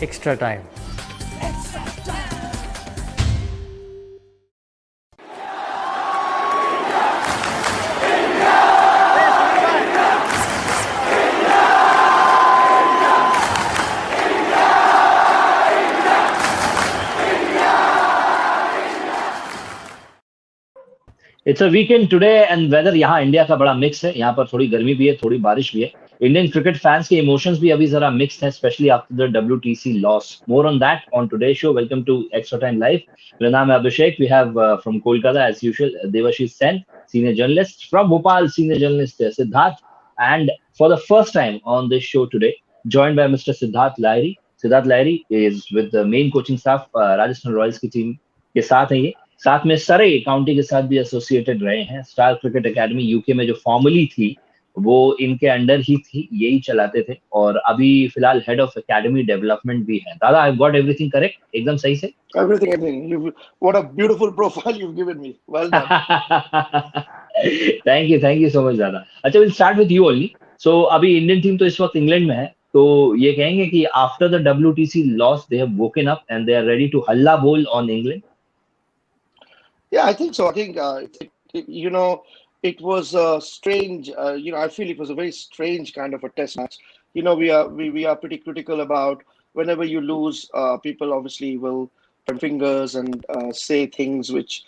extra time. It's a weekend today and weather यहाँ India का बड़ा मिक्स है. यहाँ पर थोड़ी गर्मी भी है, थोड़ी बारिश भी है. इंडियन क्रिकेट फैंस के इमोशंस भी अभी जरा मिक्स्ड हैं, especially after the WTC loss. More on that on today show. Welcome to extra time live. मेरा नाम है Abhishek. We have from Kolkata as usual Debashish Sen, senior journalist. From Bhopal, senior journalist Siddharth. And for the first time on this show today, joined by Mr. Siddharth Lahiri. Siddharth Lahiri is with the main coaching staff Rajasthan Royals की team के साथ है. ये साथ में सरे county के साथ भी एसोसिएटेड रहे हैं. स्टार क्रिकेट एकेडमी यूके में जो फॉर्मली थी वो इनके अंडर ही थी, यही चलाते थे. और अभी फिलहाल हेड ऑफ एकेडमी डेवलपमेंट भी है. दादा, आई गॉट एवरीथिंग करेक्ट? एकदम सही से? Everything. What a beautiful profile you've given me. Well done. Thank you so much दादा. अच्छा, will start with you only. So अभी इंडियन टीम तो इस वक्त इंग्लैंड में है, तो ये कहेंगे कि after the WTC loss they have woken up and they are ready to हल्ला बोल on England. Yeah, I think so. I think it was strange. I feel it was a very strange kind of a test match. We are pretty critical about whenever you lose, people obviously will point fingers and say things which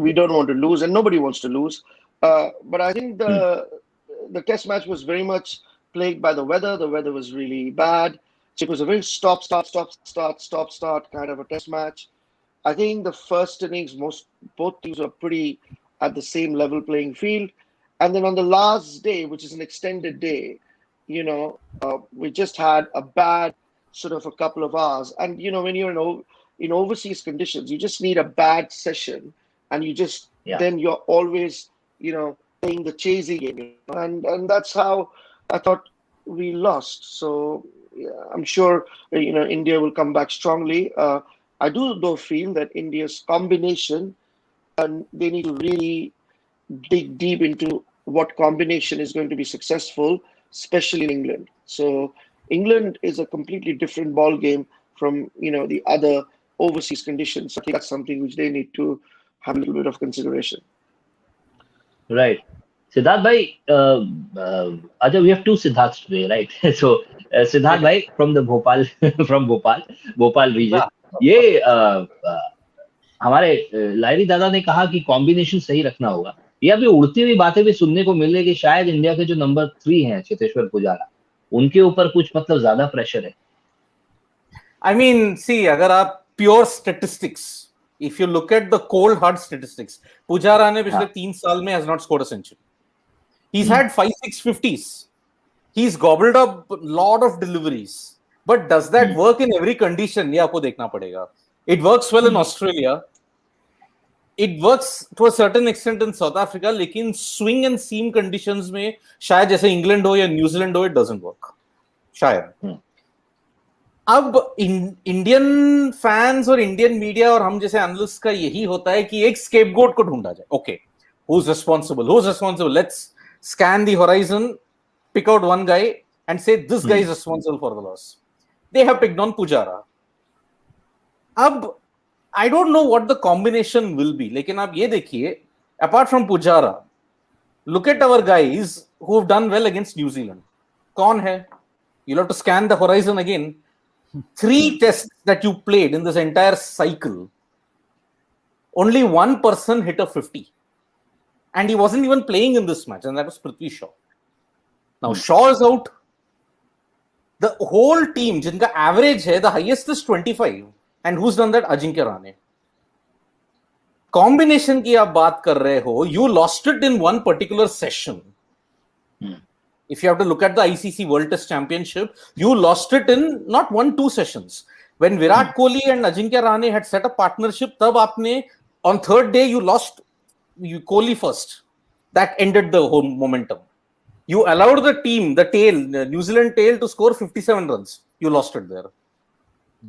we don't want to lose, and nobody wants to lose. But I think the test match was very much plagued by the weather. The weather was really bad. So it was a very stop, start kind of a test match. I think the first innings, both teams were pretty at the same level playing field. And then on the last day, which is an extended day, we just had a bad sort of a couple of hours. And, when you're in overseas conditions, you just need a bad session. And you just, then you're always, playing the chasing game. And that's how I thought we lost. So I'm sure, India will come back strongly. I do though feel that India's combination, and they need to really dig deep into what combination is going to be successful, especially in England. So England is a completely different ball game from the other overseas conditions. I think that's something which they need to have a little bit of consideration. Right. Siddharth bhai, Ajay, we have two Siddharths today, right? So Siddharth bhai from the Bhopal region. ये हमारे लाहिरी दादा ने कहा कि combination सही रखना होगा. ये अभी उड़ती हुई बातें भी सुनने को मिल रही है कि शायद इंडिया के जो नंबर 3 हैं चेतेश्वर पुजारा, उनके ऊपर कुछ ज्यादा प्रेशर है. I mean, see, अगर आप pure statistics, if you look at the cold hard statistics, Pujara ने पिछले 3 साल में has not scored a century. He's had 5-6 50s. He's gobbled up a lot of deliveries. But does that work in every condition? ये आपको देखना पड़ेगा. It works well in Australia. It works to a certain extent in South Africa. लेकिन swing and seam conditions में शायद जैसे England हो या न्यूजीलैंड हो, it doesn't work. शायद. अब इंडियन फैंस और इंडियन मीडिया और हम जैसे एनालिस्ट का यही होता है कि एक स्केपगोट को ढूंढा जाए. Okay, who's responsible? Let's scan the horizon, pick out one guy and say this guy is responsible for the loss. They have picked on Pujara. अब I don't know what the combination will be. लेकिन आप ये देखिए, apart from Pujara, look at our guys who have done well against New Zealand. कौन है? You'll have to scan the horizon again. 3 tests that you played in this entire cycle, only one person hit a 50. And he wasn't even playing in this match, and that was Prithvi Shaw. Now Shaw is out. The whole team, जिनका average है, the highest is 25. And who's done that? Ajinkya Rahane. Combination की आप बात कर रहे हो, you lost it in one particular session. If you have to look at the ICC World Test Championship, you lost it in not 1-2 sessions. When Virat Kohli and Ajinkya Rahane had set a partnership, तब आपने on 3rd day you lost Kohli first. That ended the whole momentum. You allowed the team, the New Zealand tail, to score 57 runs. You lost it there.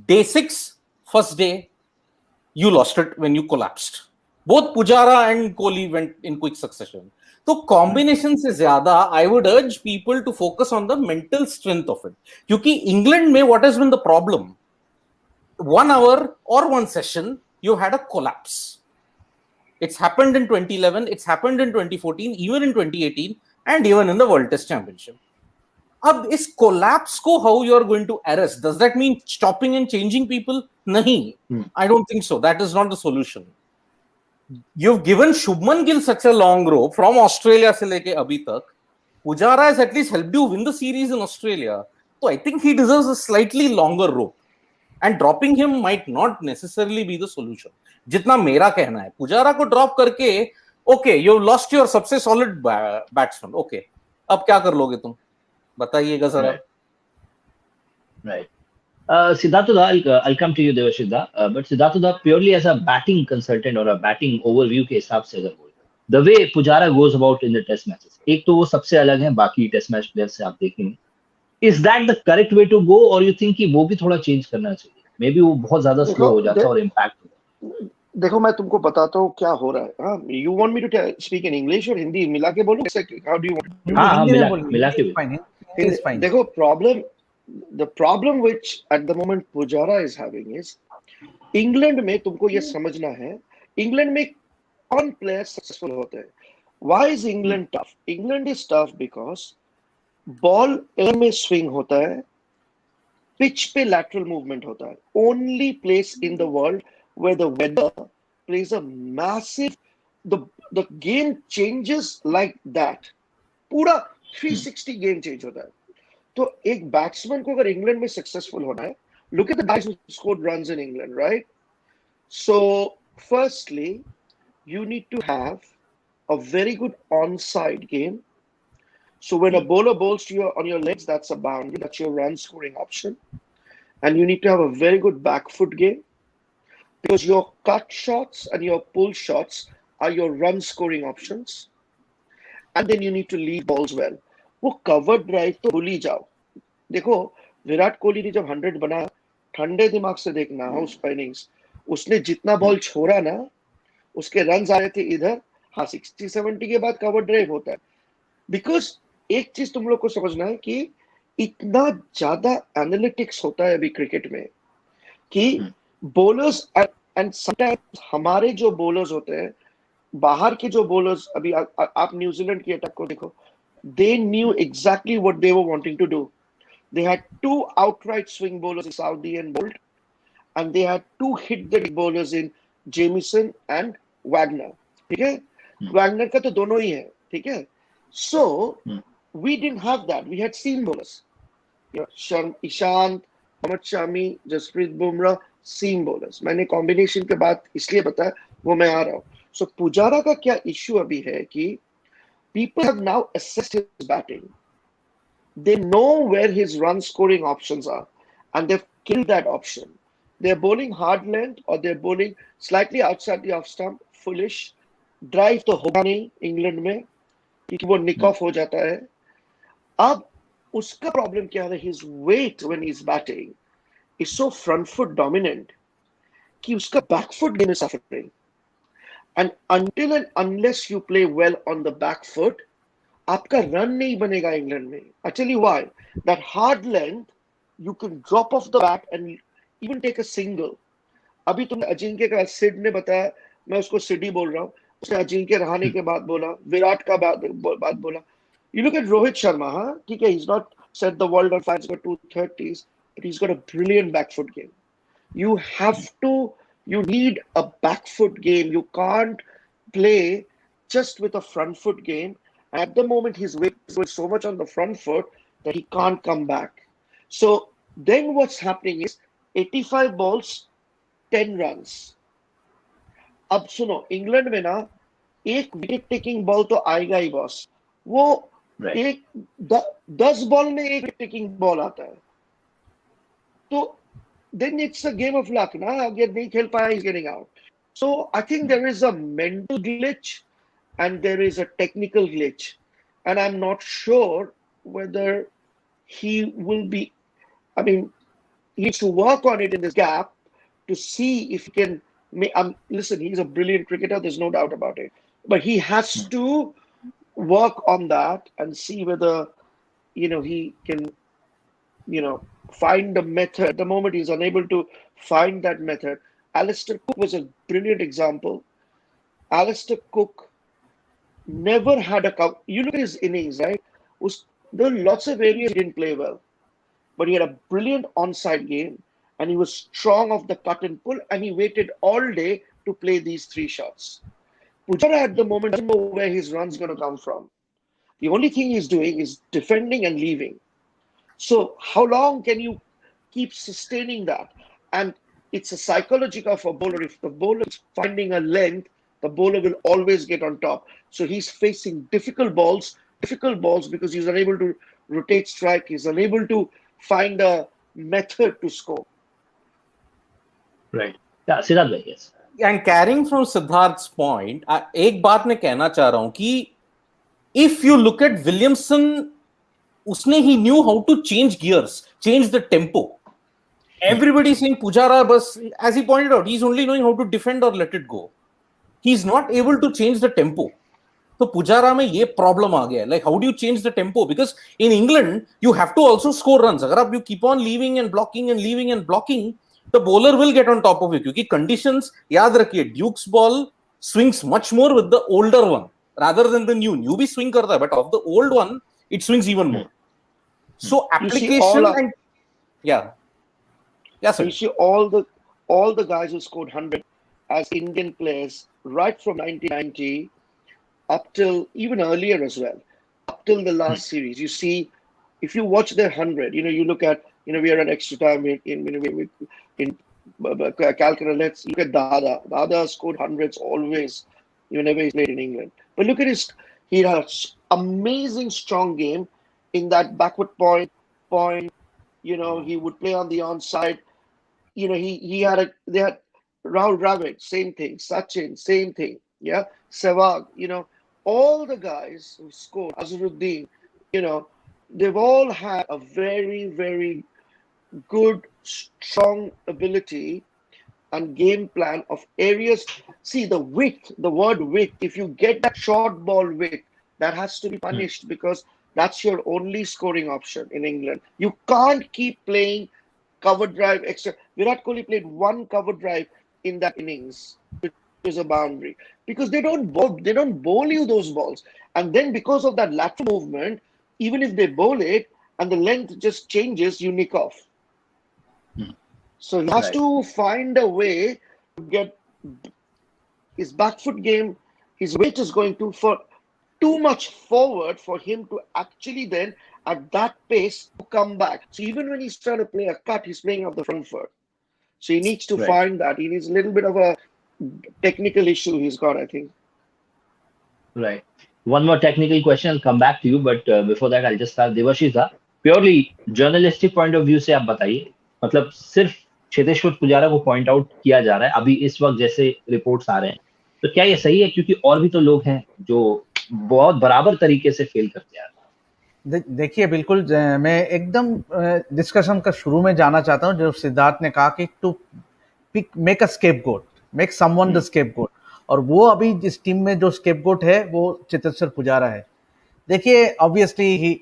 Day 6, first day, you lost it when you collapsed. Both Pujara and Kohli went in quick succession. तो combination से ज्यादा I would urge people to focus on the mental strength of it, क्योंकि England में what has been the problem, 1 hour or 1 session you had a collapse. It's happened in 2011, it's happened in 2014, even in 2018, and even in the World Test Championship. अब इस collapse को how you are going to arrest? Does that mean stopping and changing people? नहीं, I don't think so. That is not the solution. You've given Shubman Gill such a long rope from Australia से लेके अभी तक. Pujara has at least helped you win the series in Australia. So I think he deserves a slightly longer rope. And dropping him might not necessarily be the solution. जितना मेरा कहना है, पुजारा को drop करके ओके यू लॉस्ट योर सबसे solid batsman, okay अब क्या कर लोगे तुम, बताइएगा जरा. Right. Siddhartha, I'll come to you, Devashida. But Siddhartha, purely as a batting consultant or a batting overview के हिसाब से अगर बोले, the way Pujara goes about in the test matches, एक तो वो सबसे अलग है बाकी टेस्ट मैच प्लेयर से आप देखेंगे. Is that the correct way to go, or you think कि वो भी थोड़ा चेंज करना चाहिए? Maybe वो बहुत ज्यादा स्लो हो जाता है और इम्पैक्ट होता है. देखो मैं तुमको बताता हूँ क्या हो रहा है. हाँ, you want me to speak in English और हिंदी मिला के बोलूं? How do you want? हाँ मिला के भी. देखो the problem which at the moment Pujara is having is England में तुमको ये समझना है, England में कौन players successful होते हैं. Why is England tough? England is tough because ball air में स्विंग होता है, पिच पे लैटरल मूवमेंट होता है. Only place in the world where the weather plays a massive, the game changes like that. पूरा 360 game change होता है. तो एक बैट्समैन को अगर इंग्लैंड में सक्सेसफुल होना है, look at the guys who scored runs in England, right? So firstly you need to have a very good on side game. So when a bowler bowls to you on your legs, that's a boundary, that's your run scoring option. And you need to have a very good back foot game, because your cut shots and your pull shots are your run scoring options. And then you need to leave balls well. वो cover drive तो भूल ही जाओ. देखो विराट कोहली ने जब 100 बनाया, ठंडे दिमाग से देखना उस इनिंग्स, उसने जितना बॉल छोड़ा ना, उसके रन आ रहे थे इधर. हाँ 60-70 के बाद कवर ड्राइव होता है. बिकॉज एक चीज तुम लोग को समझना है कि इतना ज्यादा एनालिटिक्स होता है अभी क्रिकेट में कि बॉलर्स एंड समटाइम्स हमारे जो बॉलर्स होते हैं, बाहर के जो बॉलर्स, अभी आप न्यूजीलैंड की अटैक को देखो, they knew exactly what they were wanting to do. They had 2 outright swing bowlers in Saudi and Bolt, and they had 2 hit the bowlers in Jamieson and Wagner. ठीक है, Wagner का तो दोनों ही है, ठीक है. So we didn't have that. We had seam bowlers. You know, Ishant, Mohammad Shami, Jasprit Bumrah, seam bowlers. मैंने combination के बाद इसलिए बताया, वो मैं आ रहा हूँ. So पुजारा का क्या issue अभी है कि people have now assessed his batting. They know where his run scoring options are, and they've killed that option. They're bowling hard length or they're bowling slightly outside the off stump, foolish. Drive तो होगा नहीं England में, क्योंकि वो nick of हो जाता है. अब उसका प्रॉब्लम क्या है, his weight when he's batting is so front foot dominant कि उसका back foot game is suffering. And until and unless you play well on the back foot, आपका रन नहीं बनेगा इंग्लैंड में. I tell you why. That hard length, you can drop off the bat and even take a single. अभी तुमने अजिंक्य का सिड ने बताया, मैं उसको सिडी बोल रहा हूँ, उसने अजिंक्य रहाणे के बाद बोला, विराट का बात बोला. You look at Rohit Sharma, huh? ठीक है, he's not set the world on fire, he's got 230s, but he's got a brilliant back foot game. You need a back foot game. You can't play just with a front foot game. At the moment, his weight is so much on the front foot that he can't come back. So then what's happening is 85 balls, 10 runs. अब सुनो, England में ना एक wicket taking ball तो आएगा ही boss. वो एक 10 ball में एक टेकिंग बॉल आता है, तो then it's a game of luck ना. अगर नहीं खेल पाया, he's getting out. So I think there is a mental glitch and there is a technical glitch, and I'm not sure whether he will be, I mean, he needs to work on it in this gap to see if he can. Listen, he's a brilliant cricketer, there's no doubt about it, but he has to work on that and see whether he can find a method. At the moment, he's unable to find that method. Alistair Cook was a brilliant example. Alistair Cook never had a cover. You look at his innings, right? There were lots of areas he didn't play well, but he had a brilliant onside game, and he was strong off the cut and pull, and he waited all day to play these 3 shots. Pujara at the moment doesn't know where his run's going to come from. The only thing he's doing is defending and leaving. So how long can you keep sustaining that? And it's a psychological for a bowler. If the bowler is finding a length, the bowler will always get on top. So he's facing difficult balls because he's unable to rotate strike. He's unable to find a method to score. Right. Yeah, Siddharth bhai, yes. And carrying from Siddharth's point, एक बात मैं कहना चाह रहा हूं कि if you look at Williamson, he knew how to change gears, change the tempo. Everybody is saying Pujara, bas, as he pointed out, he's only knowing how to defend or let it go. He's not able to change the tempo. So Pujara mein ye problem aa gaya. Like, how do you change the tempo? Because in England, you have to also score runs. Agar you keep on leaving and blocking and leaving and blocking, the bowler will get on top of you. Because conditions, yaad rakhiye, Duke's ball swings much more with the older one rather than the new. New bhi swing karta hai, but of the old one, it swings even more. So application and yeah, sir. You see all the guys who scored 100 as Indian players right from 1990 up till even earlier as well, up till the last series. You see, if you watch their 100, you look at, we are at extra time in Calcutta. Let's look at Dada. Dada scored hundreds always, whenever he played in England. But look at he had an amazing strong game in that backward point. He would play on the onside. They had Rahul Dravid, same thing. Sachin, same thing. Yeah, Sehwag. All the guys who scored, Azharuddin, they've all had a very, very good, strong ability and game plan of areas. See, the word width, if you get that short ball width, that has to be punished because that's your only scoring option in England. You can't keep playing cover drive extra. Virat Kohli played one cover drive in that innings, which was a boundary, because they don't bowl you those balls. And then because of that lateral movement, even if they bowl it and the length just changes, you nick off. So he has to find a way to get his back foot game. His weight is going too much forward for him to actually then at that pace to come back. So even when he's trying to play a cut, he's playing off the front foot. So he needs to find that. He needs a little bit of a technical issue he's got, I think. Right. One more technical question. I'll come back to you, but before that, I'll just start. Devashish, purely journalistic point of view से आप बताइए, मतलब सिर्फ चेतेश्वर पुजारा को point out किया जा रहा है अभी इस वक्त जैसे रिपोर्ट्स आ रहे हैं, तो क्या ये सही है? क्योंकि और भी तो लोग हैं जो बहुत बराबर तरीके से फेल करते हैं। देखिए, बिल्कुल मैं एकदम डिस्कशन का शुरू में जाना चाहता हूं जो सिद्धार्थ ने कहा कि to make a scapegoat, make someone the scapegoat, और वो अभी जिस टीम में जो स्केपगोट है वो चेतेश्वर पुजारा है। देखिए, obviously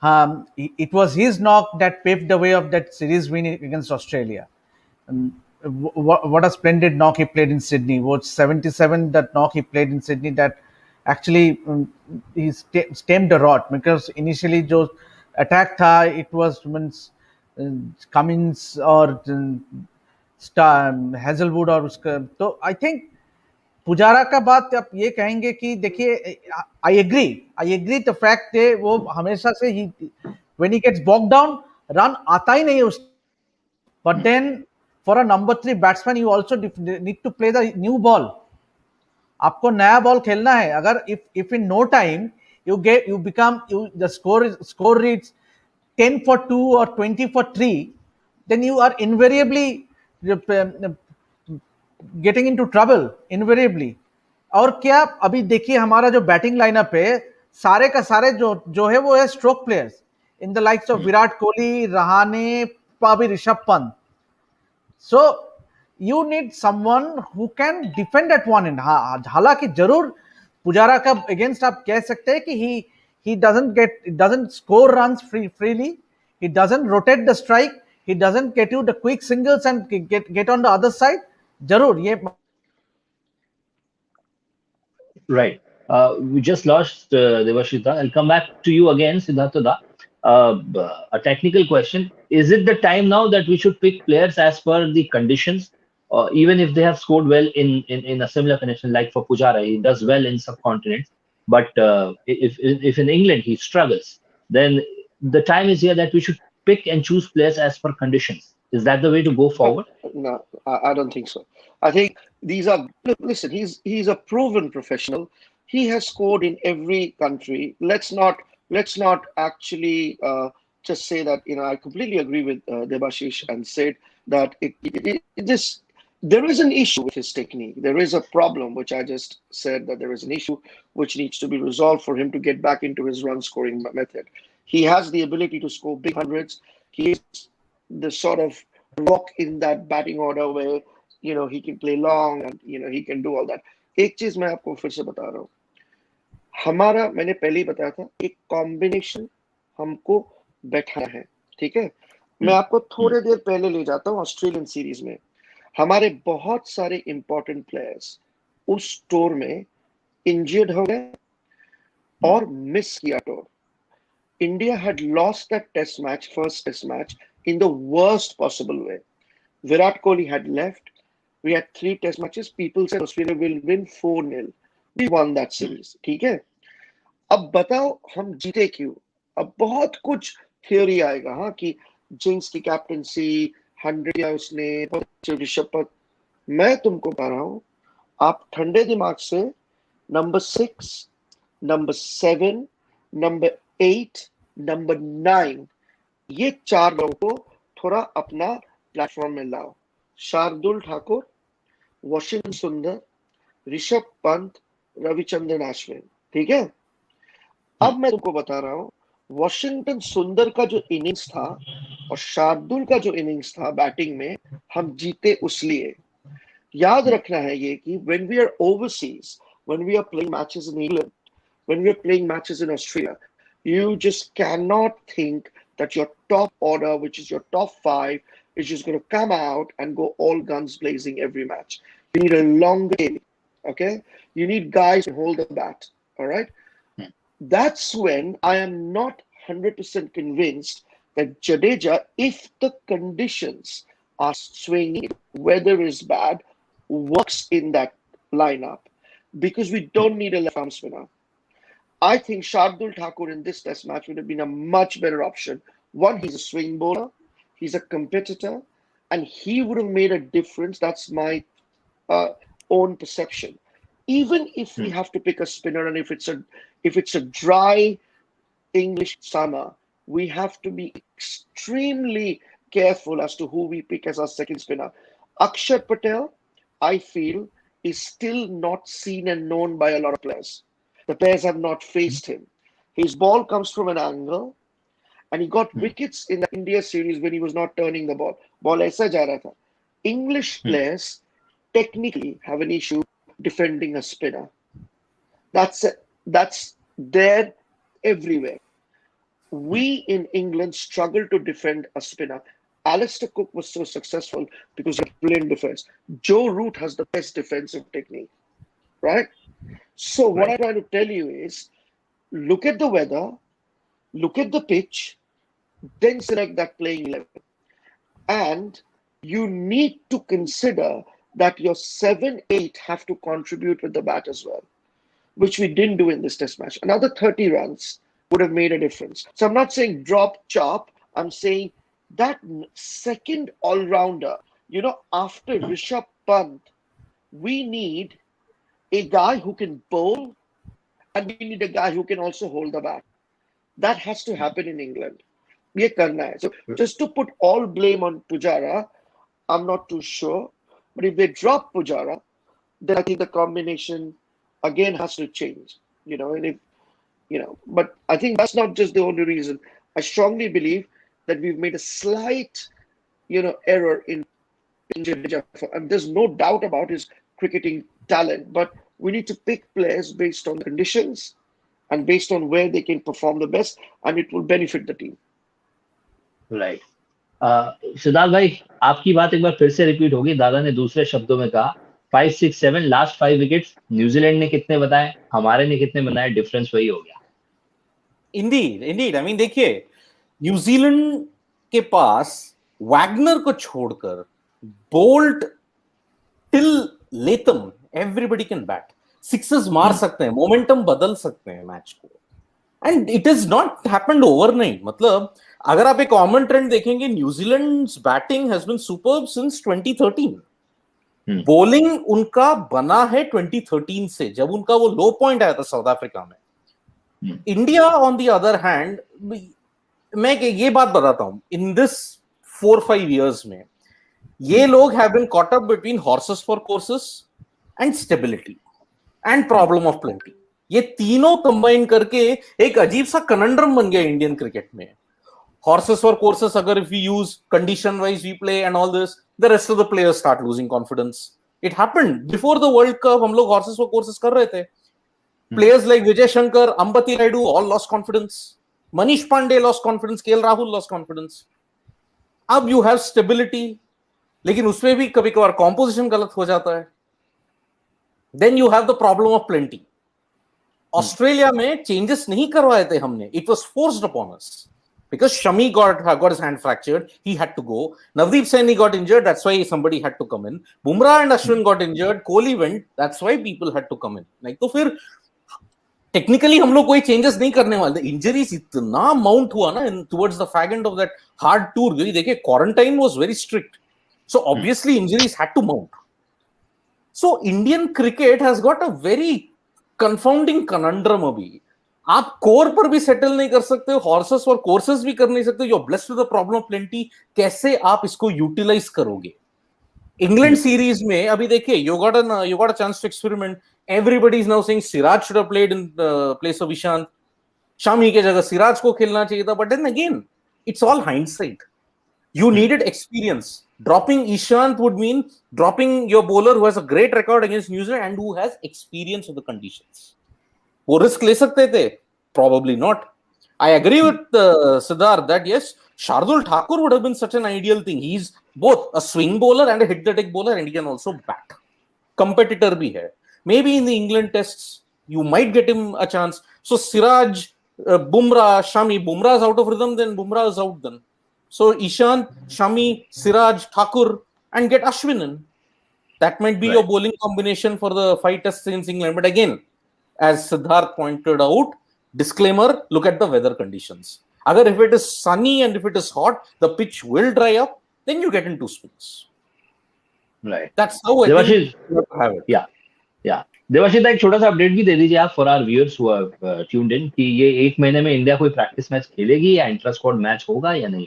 it was his knock that paved the way of that series win against Australia. What a splendid knock he played in Sydney. What 77 that knock he played in Sydney that actually he stemmed the rot, because initially जो attack था, it was Cummins or Hazelwood और उसका, तो I think Pujara का बात आप ये कहेंगे कि देखिए, आई एग्री द फैक्ट है वो हमेशा से ही when he gets bog down run आता ही नहीं है उस, but then for a number 3 batsman you also need to play the new ball. आपको नया बॉल खेलना है। अगर if in no time you become the score reads 10 for 2 or 20 for 3, then you are invariably getting into trouble invariably. और क्या अभी देखिए हमारा जो बैटिंग लाइनअप है सारे का सारे जो है वो है stroke players in the likes of Virat Kohli, Rahane, अभी Rishabh Pant. So you need someone who can defend at one end. हालांकि जरूर पुजारा का अगेंस्ट आप कह सकते हैं कि he doesn't score runs freely, he doesn't rotate the strike, he doesn't get you the quick singles and get on the other side. जरूर ये Right. We just lost Devashita. I'll come back to you again, Siddhartha. A technical question. Is it the time now that we should pick players as per the conditions, even if they have scored well in a similar condition, like for Pujara, he does well in subcontinents, but if in England he struggles, then the time is here that we should pick and choose players as per conditions. Is that the way to go forward? No, I don't think so. I think these are listen. He's a proven professional. He has scored in every country. Let's not actually just say that. I completely agree with Debashish and said that this there is an issue with his technique. There is a problem, which I just said that there is an issue which needs to be resolved for him to get back into his run scoring method. He has the ability to score big hundreds. He is the sort of rock in that batting order where he can play long and he can do all that. एक चीज मैं आपको फिर से बता रहा हूँ, हमारा मैंने पहले ही बताया था, एक कॉम्बिनेशन हमको बैठाना है, ठीक है। मैं आपको थोड़े देर पहले ले जाता हूँ ऑस्ट्रेलियन सीरीज में। हमारे बहुत सारे इंपॉर्टेंट प्लेयर्स उस टूर में इंजर्ड हो गए और मिस किया tour. India had lost that first test match, in the worst possible way. Virat Kohli had left. We had 3 test matches. People said Australia will win 4-0. We won that series. ठीक है? अब बताओ हम जीते क्यों? अब बहुत कुछ थियोरी आएगा, हाँ, कि जिंक्स की कैप्टनसी 100 किया उसने, ऋषभ पंत। मैं तुमको बता रहा हूँ, आप ठंडे दिमाग से नंबर 6, नंबर 7, नंबर 8, नंबर 9 ये 4 लोगों को थोड़ा अपना प्लेटफॉर्म में लाओ। शार्दुल ठाकुर, वॉशिंगटन सुंदर, ऋषभ पंत, रविचंद्रन अश्विन, ठीक है। अब मैं तुमको बता रहा हूं, वॉशिंगटन सुंदर का जो इनिंग्स था और शार्दुल का जो इनिंग्स था बैटिंग में, हम जीते उसलिए। याद रखना है ये कि when we are overseas, when we are playing matches in England, when we are playing matches in Australia, you just cannot think that your top order, which is your top 5, is just going to come out and go all guns blazing every match. You need a longer game, okay? You need guys to hold the bat, all right? That's when I am not 100% convinced that Jadeja, if the conditions are swinging, weather is bad, works in that lineup, because we don't need a left-arm spinner. I think Shardul Thakur in this test match would have been a much better option. One, he's a swing bowler, he's a competitor, and he would have made a difference. That's my own perception. Even if we have to pick a spinner, and if it's a dry English summer, we have to be extremely careful as to who we pick as our second spinner. Akshar Patel, I feel, is still not seen and known by a lot of players. The players have not faced him. His ball comes from an angle, and he got wickets in the India series when he was not turning the ball. Ball aisa ja raha tha. English players technically have an issue defending a spinner. That's there everywhere. We in England struggle to defend a spinner. Alistair Cook was so successful because of brilliant defense. Joe Root has the best defensive technique, right? So what I'm trying to tell you is, look at the weather, look at the pitch, then select that playing 11. And you need to consider that your 7, 8 have to contribute with the bat as well, which we didn't do in this test match. Another 30 runs would have made a difference. So I'm not saying drop, chop. I'm saying that second all-rounder, after Rishabh Pant, we need a guy who can bowl, and we need a guy who can also hold the bat. That has to happen in England. Ye karna hai. So just to put all blame on Pujara, I'm not too sure. But if they drop Pujara, then I think the combination again has to change. But I think that's not just the only reason. I strongly believe that we've made a slight, error in Jadeja. And there's no doubt about his cricketing talent. But We need to pick players based on conditions and based on where they can perform the best, and it will benefit the team. Right. Siddharth भाई, आपकी बात एक बार फिर से repeat होगी। दादा ने दूसरे शब्दों में कहा 5, 6, 7 लास्ट 5 विकेट्स न्यूजीलैंड ने कितने बनाए, हमारे ने कितने बनाए, डिफरेंस वही हो गया। इंडीड आई मीन देखिए, न्यूजीलैंड के पास वैगनर को छोड़कर Boult till Latham everybody can bat, sixes मार सकते हैं, मोमेंटम बदल सकते हैं मैच को, and it is not happened overnight. मतलब अगर आप एक कॉमन ट्रेंड देखेंगे, New Zealand's batting has been superb since 2013। Bowling उनका बना है 2013 से, जब उनका वो लो पॉइंट आया था साउथ अफ्रीका में। India on the other hand, मैं ये बात बताता हूं, इन दिस 4-5 years में ये लोग have been caught up between horses for courses and stability and problem of plenty. ये तीनों कंबाइन करके एक अजीब सा कनंड्रम बन गया इंडियन क्रिकेट में। हॉर्सेस फॉर कोर्सेस, अगर if we use condition wise we play and all this, the rest of the players start losing confidence. It happened before the World Cup, हम लोग हॉर्सेस फॉर कोर्सेस कर रहे थे। Players like Vijay Shankar, Ambati Rayudu all lost confidence. Manish Pandey lost confidence. KL Rahul lost confidence. अब you have stability, लेकिन उसमें भी कभी कभार composition गलत हो जाता है. Then you have the problem of plenty. Australia में changes नहीं करवाए थे हमने. It was forced upon us. Because Shami got his hand fractured, he had to go. Navdeep Saini got injured, that's why somebody had to come in. Bumrah and Ashwin got injured, Kohli went, that's why people had to come in. Like तो फिर technically हम लोग कोई changes नहीं करने वाले। Injuries इतना mount हुआ ना towards the fag end of that hard tour, क्योंकि देखिए quarantine was very strict, so obviously injuries had to mount. So Indian cricket has got a very confounding conundrum. अभी आप कोर पर भी सेटल नहीं कर सकते, हॉर्सेस और कोर्सेस भी कर नहीं सकते, you are blessed with the problem of plenty. कैसे आप इसको यूटिलाइज करोगे? इंग्लैंड सीरीज में अभी देखिए, you got a chance to experiment. Everybody is now saying Siraj should have played in place of Ishant. Shami के जगह सिराज को खेलना चाहिए था, but then again, it's all hindsight. You needed experience. Dropping Ishant would mean dropping your bowler who has a great record against New Zealand and who has experience of the conditions. वो risk ले सकते थे? Probably not. I agree with Siddharth that yes, Shardul Thakur would have been such an ideal thing. He's both a swing bowler and a hit the deck bowler, and he can also bat. Competitor bhi hai. Maybe in the England tests, you might get him a chance. So Siraj, Bumrah, Shami, Bumrah is out of rhythm, then Bumrah is out then. So Ishant, Shami, Siraj, Thakur, and get Ashwin in. That might be your bowling combination for the 5 tests against England. But again, as Siddharth pointed out, disclaimer, look at the weather conditions. Agar if it is sunny and if it is hot, the pitch will dry up, then you get into spins. Right. That's how I think you have it. Yeah. Debashish, एक छोटा सा update भी दे दीजिए आप for our viewers who have tuned in, कि ये 1 महीने में इंडिया कोई प्रैक्टिस मैच खेलेगी या इंट्रा स्क्वाड मैच होगा या नहीं?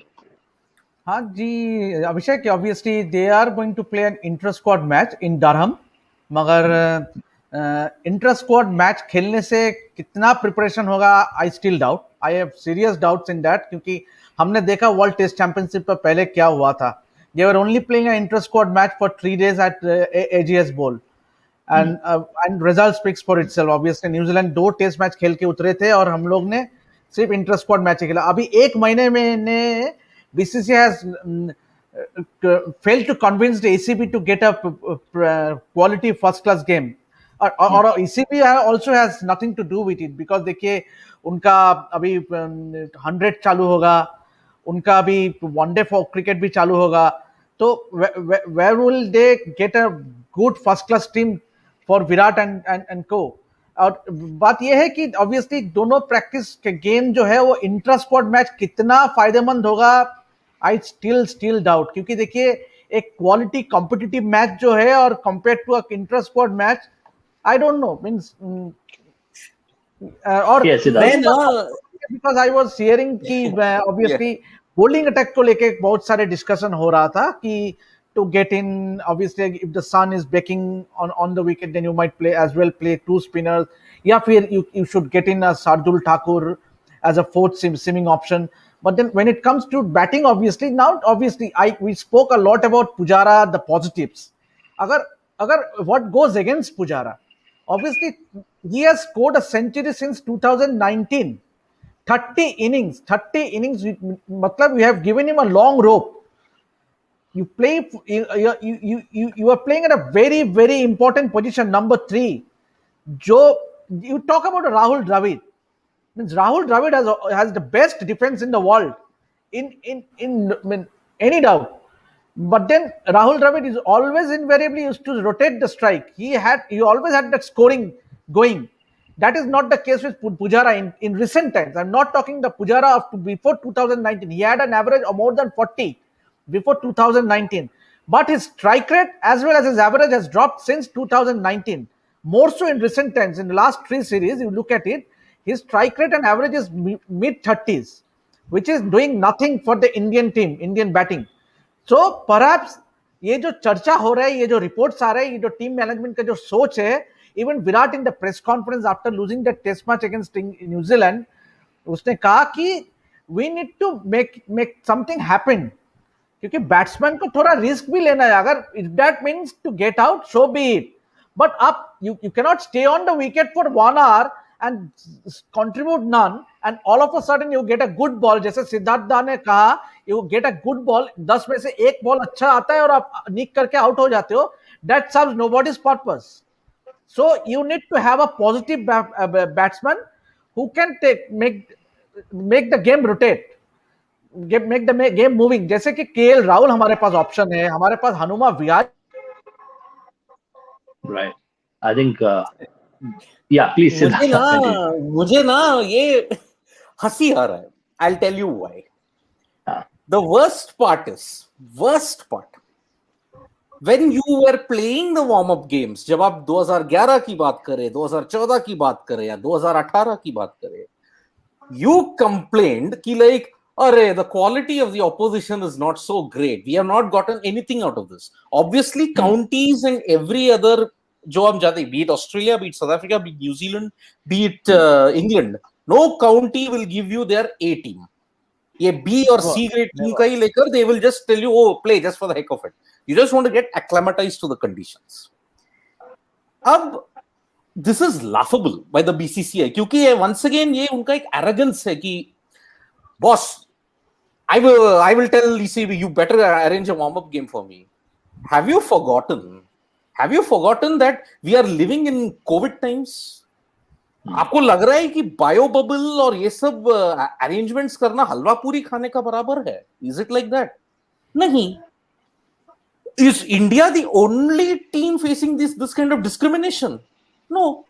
हाँ जी Abhishek, obviously they are going to play an intra squad match in Durham, मगर इंट्रा स्क्वाड मैच खेलने से कितना प्रिपरेशन होगा I still doubt. I have serious doubts in that, क्योंकि हमने देखा वर्ल्ड टेस्ट चैंपियनशिप पर पहले क्या हुआ था। They were only playing an intra squad match for 3 days at Ageas Bowl and result speaks for itself. Obviously New Zealand 2 test match खेल के उतरे थे और हम लोग ने सिर्फ इंट्रा स्क्वाड मैच खेला। अभी 1 महीने में ने BCCI has failed to convince the ECB to get a quality first class game, or ECB also has nothing to do with it, because देखिए उनका अभी 100 चालू होगा, उनका अभी वनडे फॉर क्रिकेट भी चालू होगा, तो where will they get a good first class team for Virat and co? और बात यह है कि ऑब्वियसली दोनों प्रैक्टिस के गेम जो है वो इंट्रा स्क्वाड मैच कितना फायदेमंद होगा आई स्टिल डाउट, क्योंकि देखिए एक क्वालिटी कॉम्पिटिटिव मैच जो है और compare to intra squad match I don't know means और बिकॉज आई वाज हियरिंग कि ऑब्वियसली बॉलिंग अटैक को लेके बहुत सारे डिस्कशन हो रहा था कि to get in, obviously if the sun is baking on the wicket, then you might play 2 spinners, या फिर you should get in a Shardul Thakur as a 4th seaming option. But then when it comes to batting, obviously we spoke a lot about Pujara, the positives. Agar what goes against Pujara, Obviously, he has scored a century since 2019. 30 innings, 30 innings. Matlab, we have given him a long rope. You play, you are playing at a very, very important position, number 3. Joe, you talk about Rahul Dravid. Means Rahul Dravid has the best defense in the world, I mean, any doubt. But then Rahul Dravid is always invariably used to rotate the strike. He always had that scoring going. That is not the case with Pujara in recent times. I'm not talking the Pujara of before 2019. He had an average of more than 40 before 2019. But his strike rate as well as his average has dropped since 2019. More so in recent times. In the last 3 series, you look at it, his strike rate and average is mid 30s, which is doing nothing for the Indian team, Indian batting. So perhaps ये जो चर्चा हो रहा है, ये जो reports आ रहे हैं, ये जो टीम मैनेजमेंट का जो सोच है, even Virat in the press conference after losing the test match against New Zealand, उसने कहा कि we need to make something happen, क्योंकि बैट्समैन को थोड़ा रिस्क भी लेना है. अगर if that means to get out, so be it, but आप you cannot stay on the wicket for 1 hour and contribute none, and all of a sudden you get a good ball. जैसे सिद्धार्थ दा ने कहा, you get a good ball, 10 में से एक ball अच्छा आता है और आप निक करके आउट हो जाते हो. That serves nobody's purpose. So you need to have a positive batsman who can make the game rotate, make the game moving. जैसे कि केएल राहुल हमारे पास ऑप्शन है, हमारे पास हनुमा विहार. Right. I think yeah, please. मुझे ना ये हंसी आ रहा है. I'll tell you why. The worst part when you were playing the warm-up games, जब आप 2011 की बात करें, 2014 की बात करें या 2018 की बात करें, you complained कि like, अरे the quality of the opposition is not so great. We have not gotten anything out of this. Obviously, counties and every other जो हम जाते, be it Australia, be it South Africa, be it New Zealand, be it England, no county will give you their A team. ये B और C grade team का ही लेकर, they will just tell you, oh, play just for the heck of it. You just want to get acclimatized to the conditions. अब this is laughable by the BCCI, क्योंकि once again ये उनका एक arrogance है कि boss, I will tell ECB, you better arrange a warm-up game for me. Have you forgotten that we are living in COVID times? आपको लग रहा है कि बायो बबल और ये सब अरेंजमेंट्स करना हलवा पूरी खाने का बराबर है? Is it like that? नहीं. Is India the only team facing this kind of discrimination? No.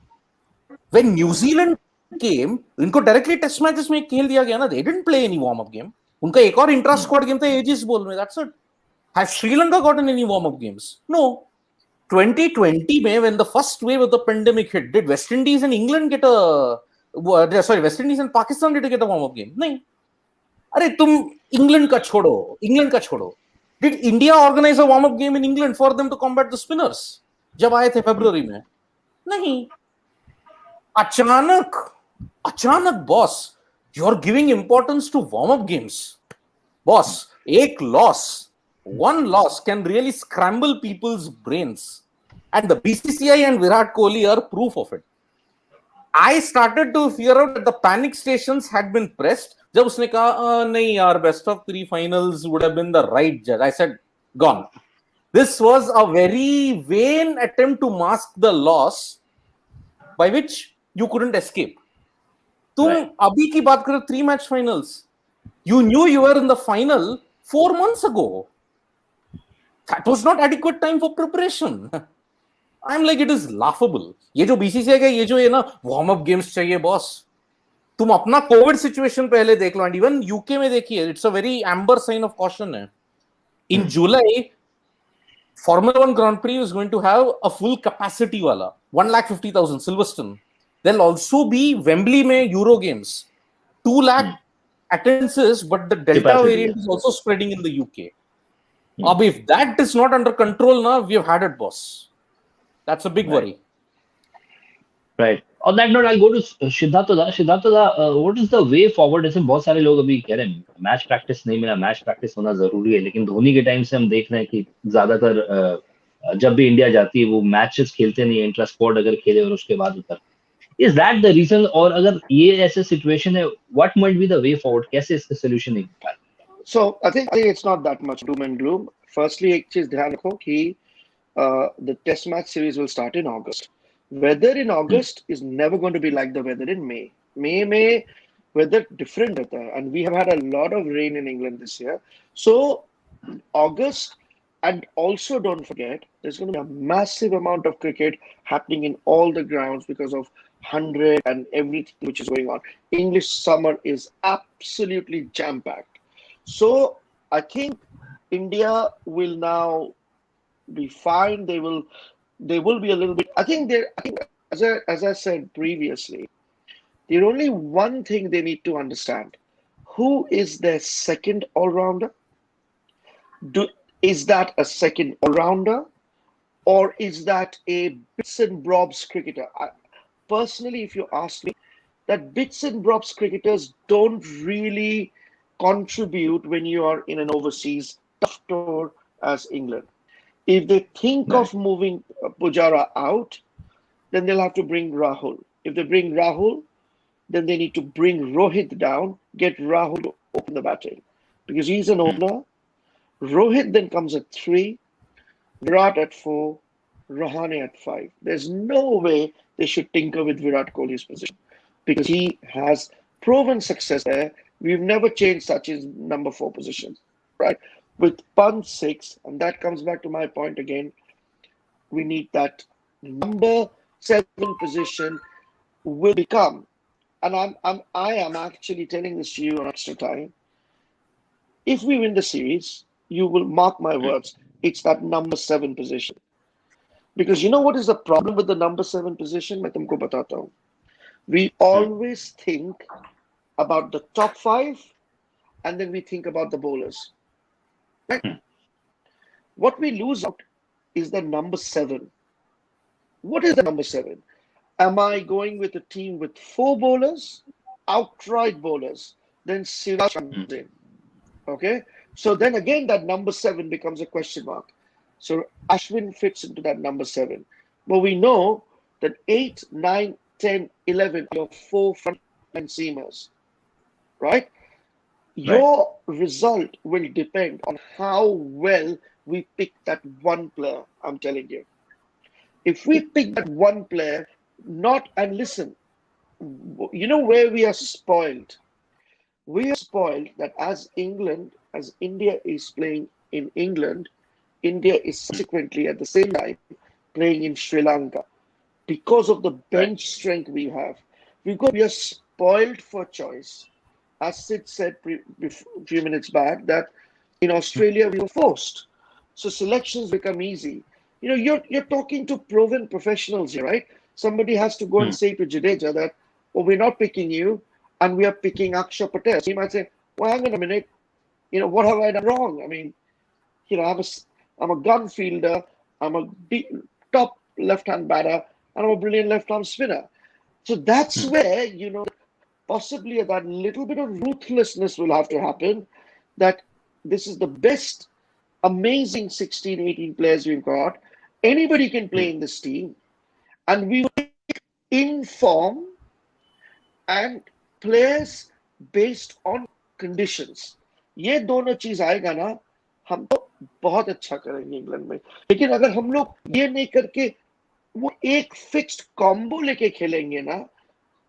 When New Zealand came, इनको डायरेक्टली टेस्ट मैचेस में खेल दिया गया ना. They didn't play any warm-up game. उनका एक और इंट्रा स्क्वाड गेम था एजिस बोल में. That's it. Has Sri Lanka gotten any warm-up games? No. 2020 में when the first wave of the pandemic hit, did West Indies and England get a West Indies and Pakistan did get a warm-up game? नहीं. अरे तुम England का छोड़ो. Did India organize a warm-up game in England for them to combat the spinners? जब आए थे फरवरी में? नहीं. अचानक boss, you're giving importance to warm-up games. Boss, one loss can really scramble people's brains. And the BCCI and Virat Kohli are proof of it. I started to figure out that the panic stations had been pressed. जब उसने कहा नहीं यार, best of 3 finals would have been the right judge. I said, gone. This was a very vain attempt to mask the loss by which you couldn't escape. तुम अभी की बात करो 3 match finals. You knew you were in the final 4 months ago. That was not adequate time for preparation. I'm like, it is laughable. ये जो BCCI का ये जो है ना warm up games चाहिए boss. तुम अपना कोविड सिचुएशन पहले देख लो. एंड इवन यूके में देखिए, it's a very amber sign of caution है. In July Formula 1 Grand Prix is going to have a full capacity wala 1,50,000 Silverstone. There'll also be Wembley में Euro games 2 lakh attendances, but the Delta capacity, variant is also spreading in the UK. Ab if that is not under control now, we have had it, boss. That's a big worry. Right. On that note, I'll go to Siddhartha. What is the way forward? ऐसे बहुत सारे लोग अभी कह रहे हैं match practice नहीं मिला, मैच प्रैक्टिस होना जरूरी है, लेकिन धोनी के टाइम से हम देख रहे हैं कि ज्यादातर जब भी इंडिया जाती है वो मैचेस खेलते नहीं है, इंट्रा स्क्वाड अगर खेले और उसके बाद उतर, इज दैट द रीजन? और अगर ये ऐसे सिचुएशन है, what might be the way forward, कैसे इसका सोल्यूशन निकाल? So I think it's not that much doom and gloom. Firstly, एक चीज ध्यान रखो कि the Test match series will start in August. Weather in August is never going to be like the weather in May. May weather different रहता है, and we have had a lot of rain in England this year. So August, and also don't forget, there's going to be a massive amount of cricket happening in all the grounds because of 100 and everything which is going on. English summer is absolutely jam-packed. So I think India will now be fine. They will be a little bit. I think as I said previously, there's only one thing they need to understand: who is their second all-rounder? Is that a second all-rounder, or is that a bits and bobs cricketer? Personally, if you ask me, that bits and bobs cricketers don't really contribute when you are in an overseas tough tour as England. If they think Right. of moving Pujara out, then they'll have to bring Rahul. If they bring Rahul, then they need to bring Rohit down, get Rahul to open the batting, because he's an opener. Rohit then comes at 3, Virat at 4, Rahane at 5. There's no way they should tinker with Virat Kohli's position, because he has proven success there. We've never changed Sachin's number 4 position, right? With Pant 6, and that comes back to my point again. We need that number 7 position will become, and I am actually telling this to you on extra time. If we win the series, you will mark my words. It's that number 7 position, because you know what is the problem with the number 7 position? मैं तुमको बताता हूँ. We always think about the top 5, and then we think about the bowlers. Right? What we lose out is the number 7. What is the number 7? Am I going with a team with 4 bowlers, outright bowlers? Then Siraj comes in. Okay? So then again, that number 7 becomes a question mark. So Ashwin fits into that number 7. But we know that 8, 9, 10, 11 are your 4 frontline seamers. Right? Your result will depend on how well we pick that one player. I'm telling you. If we pick that one player, and listen, you know where we are spoiled? We are spoiled that as India is playing in England, India is subsequently at the same time playing in Sri Lanka because of the bench strength we have. We are spoiled for choice. As Sid said a few minutes back, that in Australia we were forced. So selections become easy. You know, you're talking to proven professionals here, right? Somebody has to go and say to Jadeja that, oh, we're not picking you, and we are picking Akshar Patel. So he might say, well, hang on a minute, you know, what have I done wrong? I mean, you know, I'm a gun fielder, I'm a top left-hand batter, and I'm a brilliant left-arm spinner. So that's where, you know, possibly that little bit of ruthlessness will have to happen, that this is the best, amazing 16, 18 players we've got. Anybody can play in this team, and we will inform and players based on conditions. ये दोनों चीज आएगा ना, हम तो बहुत अच्छा करेंगे इंग्लैंड में. लेकिन अगर हम लोग ये नहीं करके वो एक फिक्स्ड कॉम्बो लेके खेलेंगे ना,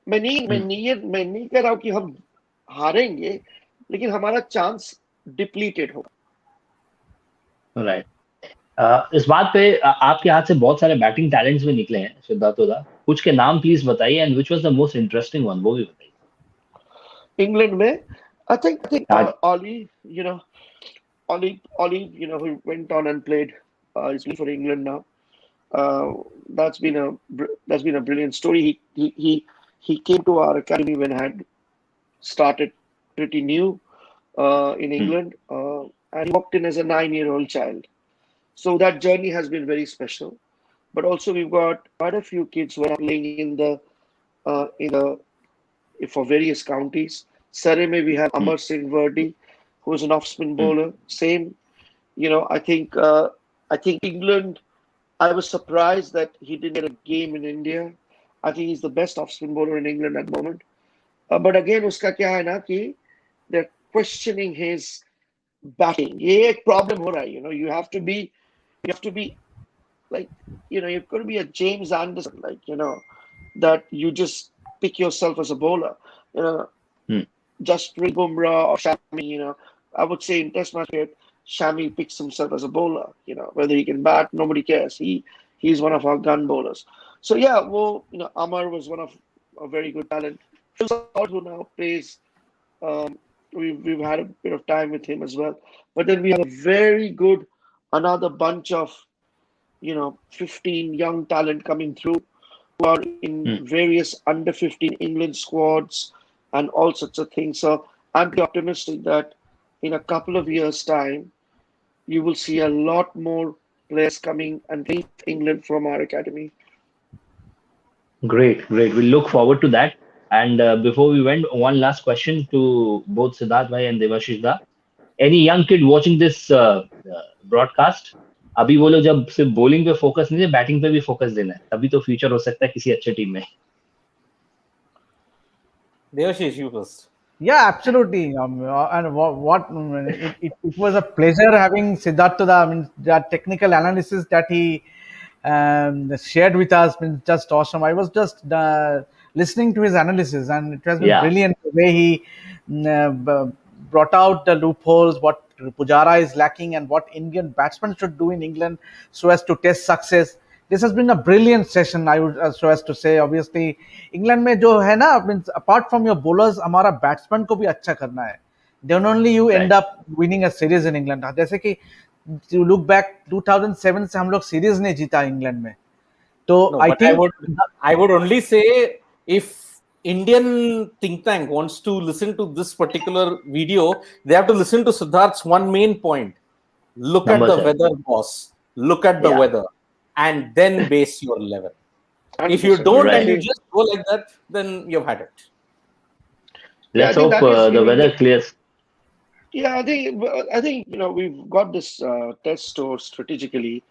मैं नहीं कह रहा हूं कि हम हारेंगे, लेकिन हमारा चांस डिप्लीटेड होगा. राइट. इस बात पे आपके हाथ से बहुत सारे बैटिंग टैलेंट्स भी निकले हैं सिद्धार्थ ओदा, कुछ के नाम प्लीज बताइए, and which was the most interesting one, वो भी बताइए. इंग्लैंड में I think Ollie, you know, who went on and played, he's playing for England now. That's been a brilliant story. He came to our academy when I had started pretty new in England, and he walked in as a 9-year-old child. So that journey has been very special. But also we've got quite a few kids who are playing for various counties. Surrey में we have Amar Singh Vardy, who is an off-spin bowler. Same, you know, I think England I was surprised that he didn't get a game in India. I think he's the best off-spin bowler in England at the moment. But again, uska kya hai na ki they're questioning his batting. ये एक problem हो रहा है. You know, you have to be like, you know, you've got to be a James Anderson, like, you know, that you just pick yourself as a bowler. You know, just Bumrah or Shami. You know, I would say in Test match cricket, Shami picks himself as a bowler. You know, whether he can bat, nobody cares. He's one of our gun bowlers. So yeah, well, you know, Amar was one of a very good talent. Phil Salt, who now plays, we've had a bit of time with him as well. But then we have a very good, another bunch of, you know, 15 young talent coming through who are in various under 15 England squads and all sorts of things. So I'm pretty optimistic that in a couple of years' time, you will see a lot more players coming and playing for England from our academy. Great. We look forward to that. And before we went, one last question to both Siddharth Bhai and Devashish Da. Any young kid watching this broadcast, अभी वो लोग जब सिर्फ bowling पे focus नहीं है, batting पे भी focus देना है, तभी तो future हो सकता है किसी अच्छे team में. Devashish, you first. Yeah, absolutely. And what it was a pleasure having Siddharth Da. I mean, that technical analysis that he shared with us been just awesome. I was just listening to his analysis, and it has been brilliant the way he brought out the loopholes, what Pujara is lacking, and what Indian batsmen should do in England so as to test success. This has been a brilliant session, I would so as to say. Obviously, England में जो है ना, means apart from your bowlers, हमारा batsman को भी अच्छा करना है. Then only you end up winning a series in England. जैसे कि you look back 2007 से हम लोग series नहीं जीता England में. तो No, I but think I would only say if Indian think tank wants to listen to this particular video, they have to listen to Siddharth's one main point. Look at the weather, boss. Look at the weather. And then base your level. If you don't and you just go like that, then you've had it. Let's hope the weather clears. Yeah, I think you know, we've got this test store strategically.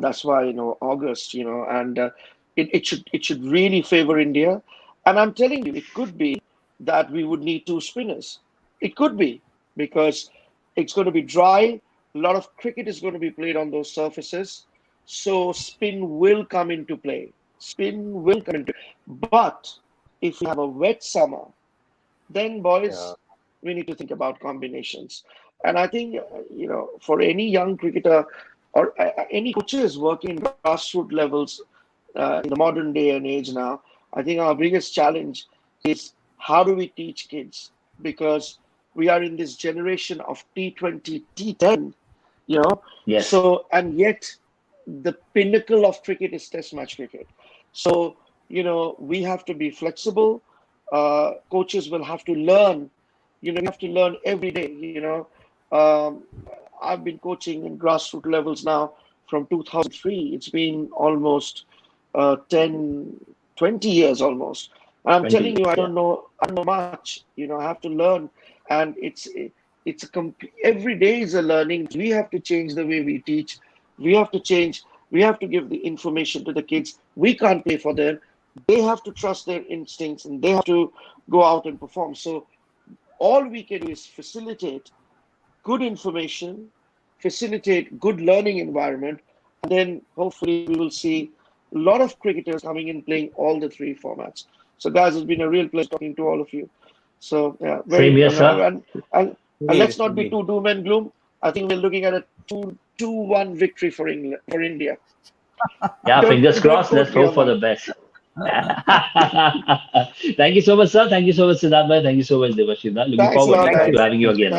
That's why, you know, August, you know, and it should really favor India. And I'm telling you, it could be that we would need 2 spinners. It could be, because it's going to be dry. A lot of cricket is going to be played on those surfaces. So spin will come into play. But if we have a wet summer, then boys, we need to think about combinations. And I think, you know, for any young cricketer or any coaches working grassroots levels in the modern day and age now, I think our biggest challenge is how do we teach kids? Because we are in this generation of T20, T10, you know. Yes. So, and yet the pinnacle of cricket is Test match cricket. So, you know, we have to be flexible. Coaches will have to learn. You know, you have to learn every day. You know, I've been coaching in grassroots levels now from 2003. It's been almost 10, 20 years almost. And I'm telling you, I don't know much. You know, I have to learn, and every day is a learning. We have to change the way we teach. We have to change. We have to give the information to the kids. We can't pay for them. They have to trust their instincts, and they have to go out and perform. So all we can do is facilitate good information, facilitate good learning environment, and then hopefully we will see a lot of cricketers coming in playing all the 3 formats. So guys, it's been a real pleasure talking to all of you. So yeah, Same here, sir. And let's not be too doom and gloom. I think we're looking at a 2-1 victory for England, for India. Yeah, fingers crossed. Let's hope for the best. Thank you so much, sir. Thank you so much, Siddharth Bhai. Thank you so much, Devashish Da. Looking forward to having you again.